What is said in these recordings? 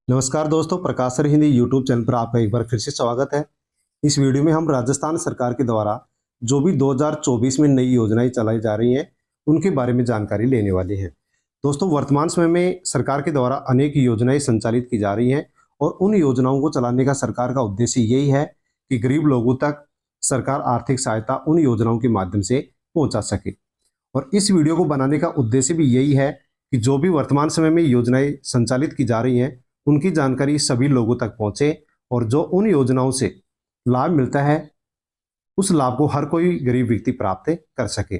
नमस्कार दोस्तों, प्रकाशर Hindi YouTube channel पर आपका एक बार फिर से स्वागत है। इस वीडियो में हम राजस्थान सरकार के द्वारा जो भी 2024 में नई योजनाएं चलाई जा रही हैं, उनके बारे में जानकारी लेने वाले हैं। दोस्तों, वर्तमान समय में सरकार के द्वारा अनेक योजनाएं संचालित की जा रही हैं और उन योजनाओं को चलाने का सरकार का उद्देश्य यही है कि गरीब लोगों तक सरकार आर्थिक सहायता उन योजनाओं के माध्यम से पहुंचा सके। और इस वीडियो को बनाने का उद्देश्य भी यही है कि जो भी वर्तमान समय में योजनाएं संचालित की जा रही हैं, उनकी जानकारी सभी लोगों तक पहुंचे और जो उन योजनाओं से लाभ मिलता है, उस लाभ को हर कोई गरीब व्यक्ति प्राप्त कर सके।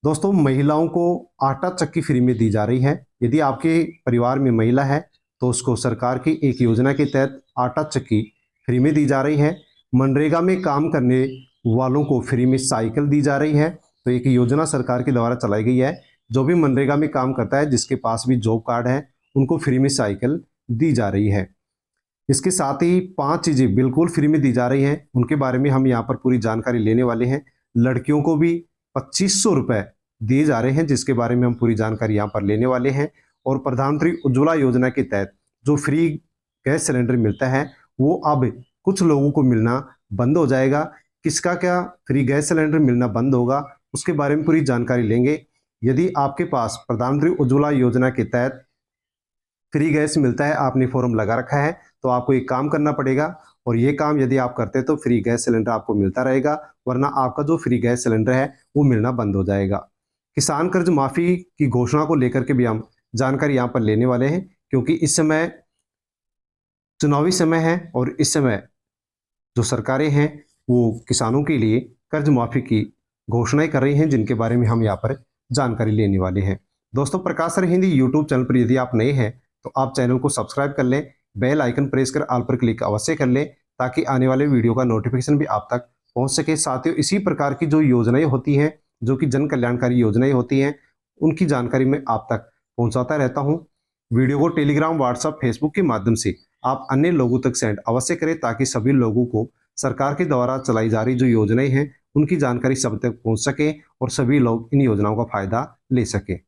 दोस्तों, महिलाओं को आटा चक्की फ्री में दी जा रही है। यदि आपके परिवार में महिला है तो उसको सरकार की एक योजना के तहत आटा चक्की फ्री में दी जा रही है। मनरेगा में काम करने वालों को फ्री में साइकिल दी जा रही है। तो एक योजना सरकार के द्वारा चलाई गई है। जो भी मनरेगा में काम करता है, जिसके पास भी जॉब कार्ड है, उनको फ्री में साइकिल दी जा रही है। इसके साथ ही 5 चीज़ें बिल्कुल फ्री में दी जा रही हैं, उनके बारे में हम यहाँ पर पूरी जानकारी लेने वाले हैं। लड़कियों को भी 2500 रुपये दिए जा रहे हैं, जिसके बारे में हम पूरी जानकारी यहाँ पर लेने वाले हैं। और प्रधानमंत्री उज्ज्वला योजना के तहत जो फ्री गैस सिलेंडर मिलता है, वो अब कुछ लोगों को मिलना बंद हो जाएगा। किसका क्या फ्री गैस सिलेंडर मिलना बंद होगा, उसके बारे में पूरी जानकारी लेंगे। यदि आपके पास प्रधानमंत्री उज्ज्वला योजना के तहत फ्री गैस मिलता है, आपने फॉर्म लगा रखा है, तो आपको एक काम करना पड़ेगा। और ये काम यदि आप करते हैं तो फ्री गैस सिलेंडर आपको मिलता रहेगा, वरना आपका जो फ्री गैस सिलेंडर है वो मिलना बंद हो जाएगा। किसान कर्ज माफी की घोषणा को लेकर के भी हम जानकारी यहाँ पर लेने वाले हैं, क्योंकि इस समय चुनावी समय है और इस समय जो सरकारें हैं वो किसानों के लिए कर्ज माफी की घोषणाएं कर रही हैं, जिनके बारे में हम यहाँ पर जानकारी लेने वाले हैं। दोस्तों, प्रकाशर हिंदी यूट्यूब चैनल पर यदि आप नए हैं तो आप चैनल को सब्सक्राइब कर लें, बेल आइकन प्रेस कर ऑल पर क्लिक अवश्य कर लें, ताकि आने वाले वीडियो का नोटिफिकेशन भी आप तक पहुंच सके। साथियों, इसी प्रकार की जो योजनाएं होती हैं, जो कि जन कल्याणकारी योजनाएं होती हैं, उनकी जानकारी मैं आप तक पहुंचाता रहता हूं। वीडियो को टेलीग्राम, व्हाट्सएप, फेसबुक के माध्यम से आप अन्य लोगों तक सेंड अवश्य करें, ताकि सभी लोगों को सरकार के द्वारा चलाई जा रही जो योजनाएं हैं, उनकी जानकारी सब तक पहुंच सके और सभी लोग इन योजनाओं का फायदा ले सके।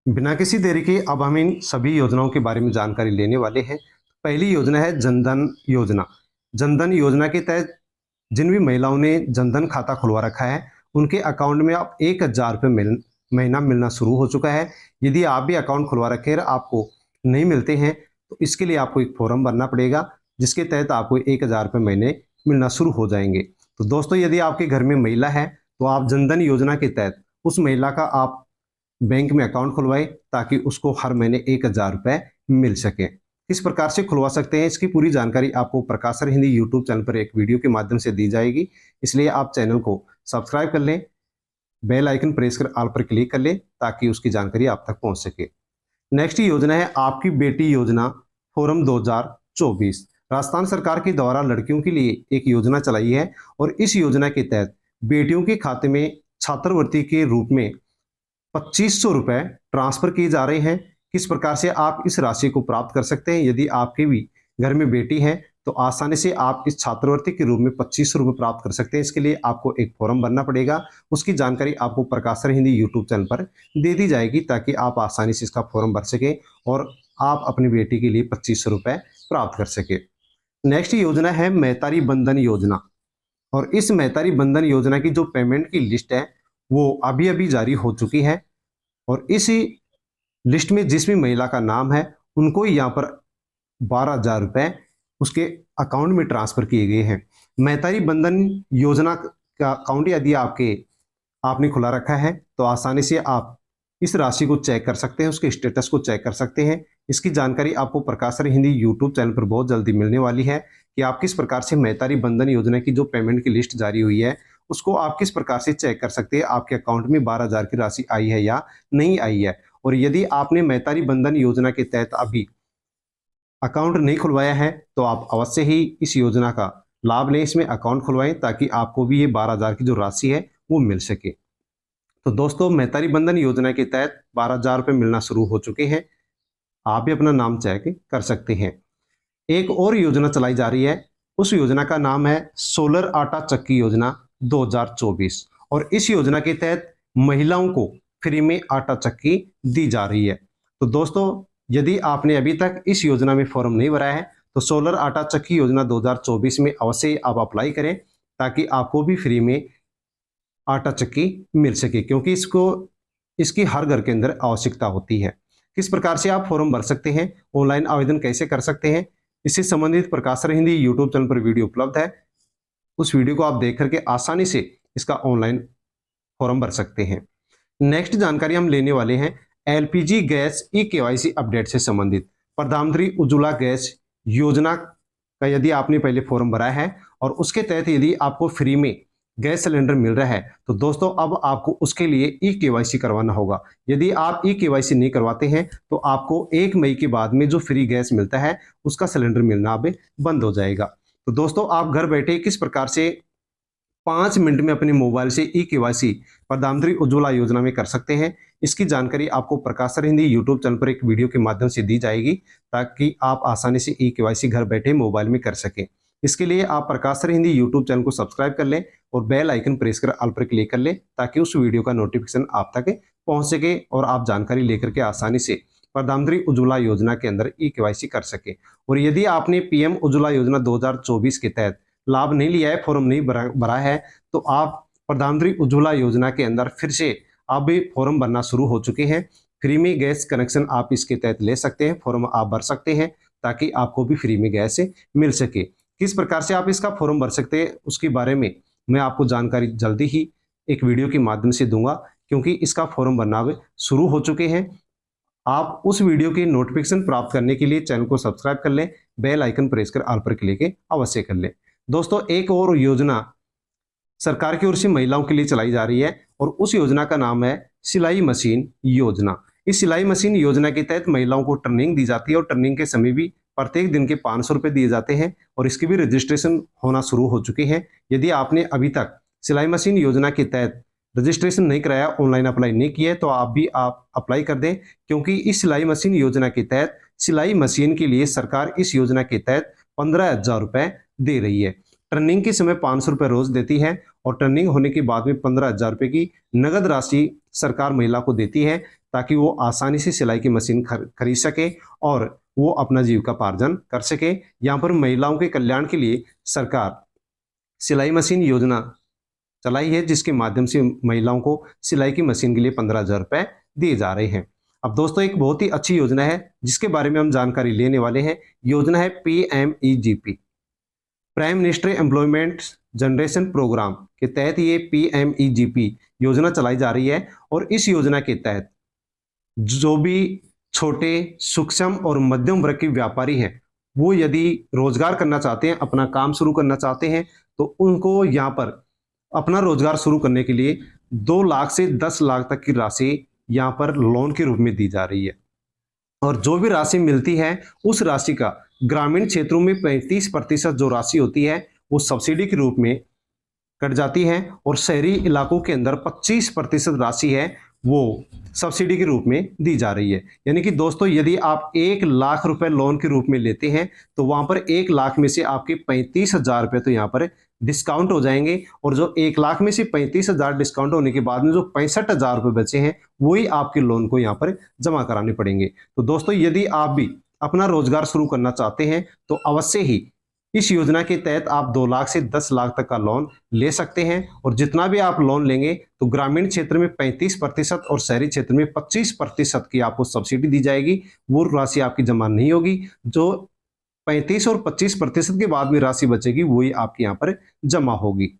बिना किसी देरी के अब हम इन सभी योजनाओं के बारे में जानकारी लेने वाले हैं। पहली योजना है जनधन योजना। जनधन योजना के तहत जिन भी महिलाओं ने जनधन खाता खुलवा रखा है, उनके अकाउंट में अब 1000 रुपये महीना मिलना शुरू हो चुका है। यदि आप भी अकाउंट खुलवा रखे हैं, आपको नहीं मिलते हैं, तो इसके लिए आपको एक फॉर्म भरना पड़ेगा, जिसके तहत आपको 1000 रुपये महीने मिलना शुरू हो जाएंगे। तो दोस्तों, यदि आपके घर में महिला है तो आप जनधन योजना के तहत उस महिला का आप बैंक में अकाउंट खुलवाएं, ताकि उसको हर महीने 1000 रुपये मिल सके। किस प्रकार से खुलवा सकते हैं, इसकी पूरी जानकारी आपको प्रकाशर हिंदी यूट्यूब चैनल पर एक वीडियो के माध्यम से दी जाएगी। इसलिए आप चैनल को सब्सक्राइब कर लें, बेल आइकन प्रेस कर ऑल पर क्लिक कर लें, ताकि उसकी जानकारी आप तक पहुंच सके। नेक्स्ट योजना है आपकी बेटी योजना फोरम 2024। राजस्थान सरकार के द्वारा लड़कियों के लिए एक योजना चलाई है, और इस योजना के तहत बेटियों के खाते में छात्रवृत्ति के रूप में 2500 रुपये ट्रांसफर किए जा रहे हैं। किस प्रकार से आप इस राशि को प्राप्त कर सकते हैं, यदि आपके भी घर में बेटी है तो आसानी से आप इस छात्रवृत्ति के रूप में 2500 रुपये प्राप्त कर सकते हैं। इसके लिए आपको एक फॉर्म भरना पड़ेगा, उसकी जानकारी आपको प्रकाशर हिंदी यूट्यूब चैनल पर दे दी जाएगी, ताकि आप आसानी से इसका फॉर्म भर सकें और आप अपनी बेटी के लिए 2500 रुपये प्राप्त कर सके। नेक्स्ट योजना है मैतारी बंधन योजना। और इस मैतारी बंधन योजना की जो पेमेंट की लिस्ट है वो अभी अभी जारी हो चुकी है, और इसी लिस्ट में जिस भी महिला का नाम है, उनको यहाँ पर 12,000 रुपये उसके अकाउंट में ट्रांसफर किए गए हैं। मैतारी बंधन योजना का अकाउंट यदि आपने खुला रखा है, तो आसानी से आप इस राशि को चेक कर सकते हैं, उसके स्टेटस को चेक कर सकते हैं। इसकी जानकारी आपको प्रकाशर हिंदी यूट्यूब चैनल पर बहुत जल्दी मिलने वाली है, कि आप किस प्रकार से मैतारी बंधन योजना की जो पेमेंट की लिस्ट जारी हुई है, उसको आप किस प्रकार से चेक कर सकते हैं, आपके अकाउंट में 12,000 की राशि आई है या नहीं आई है। और यदि आपने मैतारी बंधन योजना के तहत अभी अकाउंट नहीं खुलवाया है, तो आप अवश्य ही इस योजना का लाभ लें, इसमें अकाउंट खुलवाएं, ताकि आपको भी ये 12,000 की जो राशि है वो मिल सके। तो दोस्तों, मैतारी बंधन योजना के तहत 12,000 रुपये मिलना शुरू हो चुके हैं। आप भी अपना नाम चेक कर सकते हैं। एक और योजना चलाई जा रही है, उस योजना का नाम है सोलर आटा चक्की योजना 2024। और इस योजना के तहत महिलाओं को फ्री में आटा चक्की दी जा रही है। तो दोस्तों, यदि आपने अभी तक इस योजना में फॉर्म नहीं भरा है तो सोलर आटा चक्की योजना 2024 में अवश्य आप अप्लाई करें, ताकि आपको भी फ्री में आटा चक्की मिल सके, क्योंकि इसकी हर घर के अंदर आवश्यकता होती है। किस प्रकार से आप फॉर्म भर सकते हैं, ऑनलाइन आवेदन कैसे कर सकते हैं, इससे संबंधित प्रकाश सर हिंदी यूट्यूब चैनल पर वीडियो उपलब्ध है। उस वीडियो को आप देख करके आसानी से इसका ऑनलाइन फॉर्म भर सकते हैं। नेक्स्ट जानकारी हम लेने वाले हैं LPG gas e KYC update से संबंधित। प्रधानमंत्री उज्ज्वला गैस योजना का यदि आपने पहले फॉर्म भरा है और उसके तहत यदि आपको फ्री में गैस सिलेंडर मिल रहा है, तो दोस्तों अब आपको उसके लिए ई केवाईसी करवाना होगा। यदि आप ई केवाईसी नहीं करवाते हैं तो आपको 1 मई के बाद में जो फ्री गैस मिलता है उसका सिलेंडर मिलना अब बंद हो जाएगा। तो दोस्तों आप घर बैठे किस प्रकार से 5 मिनट में अपने मोबाइल से ई केवाईसी प्रधानमंत्री उज्ज्वला योजना में कर सकते हैं, इसकी जानकारी आपको प्रकाश सर हिंदी यूट्यूब चैनल पर एक वीडियो के माध्यम से दी जाएगी, ताकि आप आसानी से ई केवाईसी घर बैठे मोबाइल में कर सकें। इसके लिए आप प्रकाश सर हिंदी यूट्यूब चैनल को सब्सक्राइब कर लें और बेल आइकन प्रेस कर ऑल पर क्लिक कर लें, ताकि उस वीडियो का नोटिफिकेशन आप तक पहुंच सके और आप जानकारी लेकर के आसानी से प्रधानमंत्री उज्ज्वला योजना के अंदर ई केवाईसी कर सके। और यदि आपने पीएम उज्ज्वला योजना 2024 के तहत लाभ नहीं लिया है, फॉर्म नहीं भरा है, तो आप प्रधानमंत्री उज्ज्वला योजना के अंदर फिर से आप भी फॉर्म भरना शुरू हो चुके हैं। फ्री में गैस कनेक्शन आप इसके तहत ले सकते हैं, फॉर्म आप भर सकते हैं, ताकि आपको भी फ्री में गैस मिल सके। किस प्रकार से आप इसका फॉर्म भर सकते हैं उसके बारे में मैं आपको जानकारी जल्दी ही एक वीडियो के माध्यम से दूंगा, क्योंकि इसका फॉर्म भरना अब शुरू हो चुके हैं। आप उस वीडियो के नोटिफिकेशन प्राप्त करने के लिए चैनल को सब्सक्राइब कर लें, बेल आइकन प्रेस कर ऑल पर क्लिक अवश्य कर लें। दोस्तों एक और योजना सरकार की ओर से महिलाओं के लिए चलाई जा रही है और उस योजना का नाम है सिलाई मशीन योजना। इस सिलाई मशीन योजना के तहत महिलाओं को ट्रेनिंग दी जाती है और ट्रेनिंग के समय भी प्रत्येक दिन के 500 रुपये दिए जाते हैं और इसके भी रजिस्ट्रेशन होना शुरू हो चुके हैं। यदि आपने अभी तक सिलाई मशीन योजना के तहत रजिस्ट्रेशन नहीं कराया, ऑनलाइन अप्लाई नहीं किया है, तो आप अप्लाई कर दें, क्योंकि इस सिलाई मशीन योजना के तहत सिलाई मशीन के लिए सरकार इस योजना के तहत 15,000 रुपये दे रही है। ट्रेनिंग के समय 500 रुपये रोज देती है और ट्रेनिंग होने के बाद में 15,000 रुपये की नगद राशि सरकार महिला को देती है, ताकि वो आसानी से सिलाई की मशीन खरीद सके और वो अपना जीविकापार्जन कर सके। यहाँ पर महिलाओं के कल्याण के लिए सरकार सिलाई मशीन योजना चलाई है, जिसके माध्यम से महिलाओं को सिलाई की मशीन के लिए 15,000 रुपये दिए जा रहे हैं। अब दोस्तों एक बहुत ही अच्छी योजना है जिसके बारे में हम जानकारी लेने वाले हैं। योजना है PMEGP, Prime Minister Employment Generation Programme के तहत ये PMEGP योजना चलाई जा रही है। और इस योजना के तहत जो भी छोटे सूक्ष्म और मध्यम वर्ग के व्यापारी हैं, वो यदि रोजगार करना चाहते हैं, अपना काम शुरू करना चाहते हैं, तो उनको यहाँ पर अपना रोजगार शुरू करने के लिए 2 लाख से 10 लाख तक की राशि यहाँ पर लोन के रूप में दी जा रही है। और जो भी राशि मिलती है उस राशि का ग्रामीण क्षेत्रों में 35% जो राशि होती है वो सब्सिडी के रूप में कट जाती है और शहरी इलाकों के अंदर 25% राशि है वो सब्सिडी के रूप में दी जा रही है। यानी कि दोस्तों यदि आप 1 लाख रुपए लोन के रूप में लेते हैं तो वहां पर 1 लाख में से आपके 35,000 रुपये तो यहाँ पर डिस्काउंट हो जाएंगे, और जो 1 लाख में से 35,000 डिस्काउंट होने के बाद में जो 65,000 रुपये बचे हैं वही आपके लोन को यहाँ पर जमा कराने पड़ेंगे। तो दोस्तों यदि आप भी अपना रोजगार शुरू करना चाहते हैं तो अवश्य ही इस योजना के तहत आप 2 लाख से 10 लाख तक का लोन ले सकते हैं। और जितना भी आप लोन लेंगे तो ग्रामीण क्षेत्र में 35% और शहरी क्षेत्र में 25% की आपको सब्सिडी दी जाएगी। वो राशि आपकी जमा नहीं होगी, जो 35 और 25% के बाद में राशि बचेगी वही आपके यहाँ पर जमा होगी।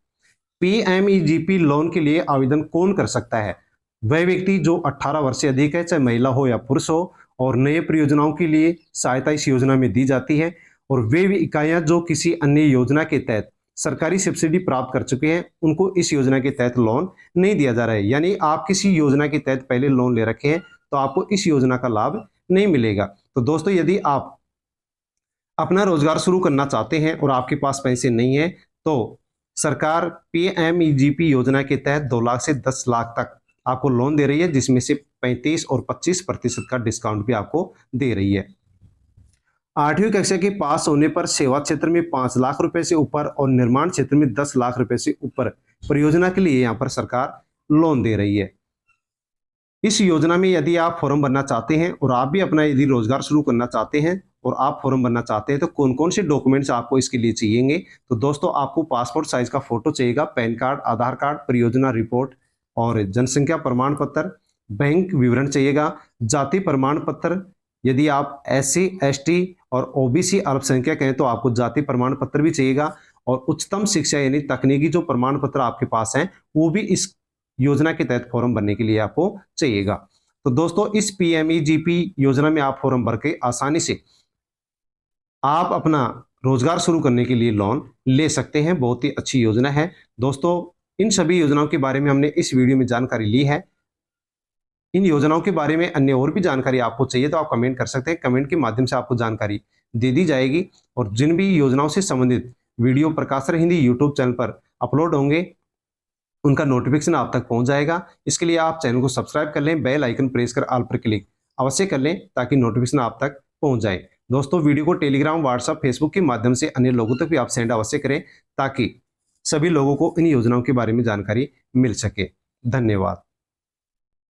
PMEGP लोन के लिए आवेदन कौन कर सकता है? वह व्यक्ति जो 18 वर्ष से अधिक है, चाहे महिला हो या पुरुष हो, और नए परियोजनाओं के लिए सहायता इस योजना में दी जाती है। और वे भी इकाइयां जो किसी अन्य योजना के तहत सरकारी सब्सिडी प्राप्त कर चुके हैं उनको इस योजना के तहत लोन नहीं दिया जा रहा है। यानी आप किसी योजना के तहत पहले लोन ले रखे हैं तो आपको इस योजना का लाभ नहीं मिलेगा। तो दोस्तों यदि आप अपना रोजगार शुरू करना चाहते हैं और आपके पास पैसे नहीं है तो सरकार PMEGP योजना के तहत 2 लाख से 10 लाख तक आपको लोन दे रही है, जिसमें से 35 और 25% का डिस्काउंट भी आपको दे रही है। 8वीं कक्षा के पास होने पर सेवा क्षेत्र में 5 लाख रुपए से ऊपर और निर्माण क्षेत्र में 10 लाख रुपए से ऊपर परियोजना के लिए यहाँ पर सरकार लोन दे रही है। इस योजना में यदि आप फॉर्म भरना चाहते हैं और आप भी अपना यदि रोजगार शुरू करना चाहते हैं और आप फॉर्म भरना चाहते हैं तो कौन कौन से डॉक्यूमेंट्स आपको इसके लिए चाहिएंगे। तो दोस्तों आपको पासपोर्ट साइज का फोटो चाहिएगा, पैन कार्ड, आधार कार्ड, परियोजना रिपोर्ट और जनसंख्या प्रमाण पत्र, बैंक विवरण चाहिएगा, जाति प्रमाण पत्र, यदि आप SC ST और OBC अल्पसंख्यक हैं तो आपको जाति प्रमाण पत्र भी चाहिएगा, और उच्चतम शिक्षा यानी तकनीकी जो प्रमाण पत्र आपके पास हैं वो भी इस योजना के तहत फॉर्म भरने के लिए आपको चाहिएगा। तो दोस्तों इस PMEGP योजना में आप फॉर्म भर के आसानी से आप अपना रोजगार शुरू करने के लिए लोन ले सकते हैं। बहुत ही अच्छी योजना है दोस्तों। इन सभी योजनाओं के बारे में हमने इस वीडियो में जानकारी ली है। इन योजनाओं के बारे में अन्य और भी जानकारी आपको चाहिए तो आप कमेंट कर सकते हैं, कमेंट के माध्यम से आपको जानकारी दे दी जाएगी। और जिन भी योजनाओं से संबंधित वीडियो प्रकाशर हिंदी यूट्यूब चैनल पर अपलोड होंगे उनका नोटिफिकेशन आप तक पहुंच जाएगा। इसके लिए आप चैनल को सब्सक्राइब कर लें, बेल आइकन प्रेस कर ऑल पर क्लिक अवश्य कर लें ताकि नोटिफिकेशन आप तक पहुंच जाए। दोस्तों वीडियो को टेलीग्राम, व्हाट्सएप, फेसबुक के माध्यम से अन्य लोगों तक भी आप सेंड अवश्य करें ताकि सभी लोगों को इन योजनाओं के बारे में जानकारी मिल सके। धन्यवाद।